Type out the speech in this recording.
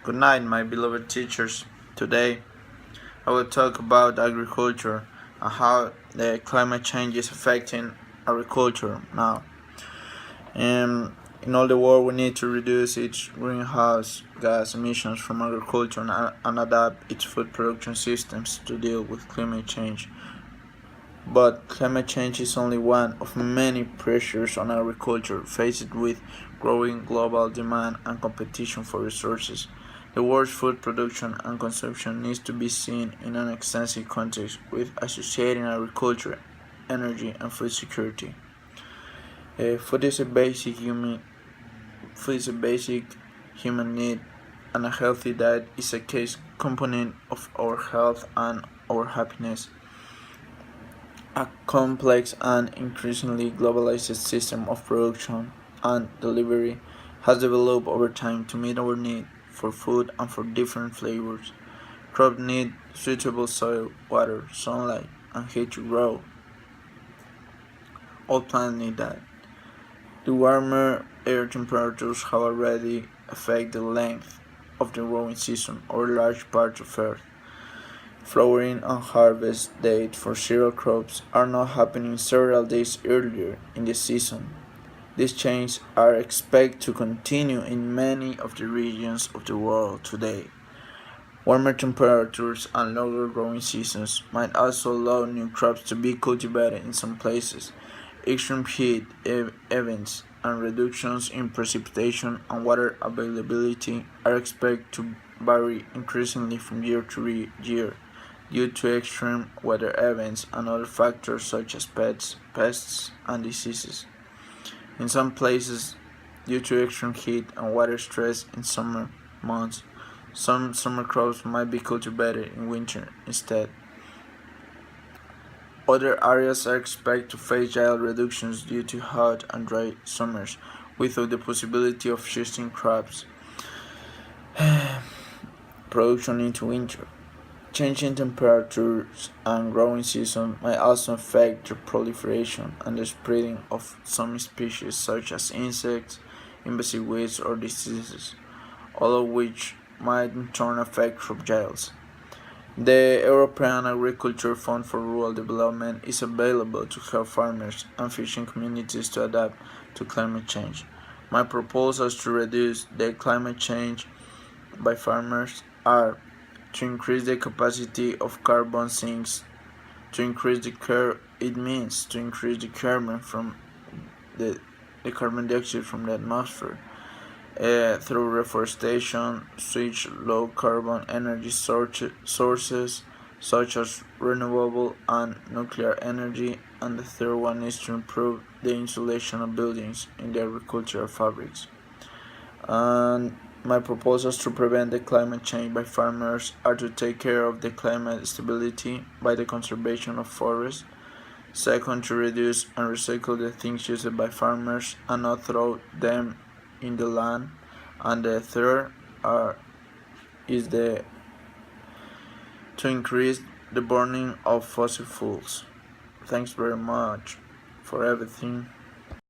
Good night, my beloved teachers. Today, I will talk about agriculture and how the climate change is affecting agriculture now. In all the world, we need to reduce its greenhouse gas emissions from agriculture and adapt its food production systems to deal with climate change. But climate change is only one of many pressures on agriculture faced with growing global demand and competition for resources. The world's food production and consumption needs to be seen in an extensive context with associating agriculture, energy, and food security. Food is a basic human need, and a healthy diet is a key component of our health and our happiness. A complex and increasingly globalized system of production and delivery has developed over time to meet our need for food and for different flavors. Crops need suitable soil, water, sunlight, and heat to grow. All plants need that. The warmer air temperatures have already affected the length of the growing season over large parts of Earth. Flowering and harvest dates for cereal crops are now happening several days earlier in the season. These changes are expected to continue in many of the regions of the world today. Warmer temperatures and longer growing seasons might also allow new crops to be cultivated in some places. Extreme heat events and reductions in precipitation and water availability are expected to vary increasingly from year to year due to extreme weather events and other factors such as pests, and diseases. In some places, due to extreme heat and water stress in summer months, some summer crops might be cultivated in winter instead. Other areas are expected to face yield reductions due to hot and dry summers, without the possibility of shifting crops production into winter. Changing temperatures and growing seasons might also affect the proliferation and the spreading of some species such as insects, invasive weeds, or diseases, all of which might in turn affect crop yields. The European Agriculture Fund for Rural Development is available to help farmers and fishing communities to adapt to climate change. My proposals to reduce the climate change by farmers are to increase the capacity of carbon sinks, to increase it means to increase the carbon from the carbon dioxide from the atmosphere through reforestation, switch low carbon energy sources such as renewable and nuclear energy, and the third one is to improve the insulation of buildings in the agricultural fabrics. And my proposals to prevent the climate change by farmers are to take care of the climate stability by the conservation of forests. Second, to reduce and recycle the things used by farmers and not throw them in the land. And the third is to increase the burning of fossil fuels. Thanks very much for everything.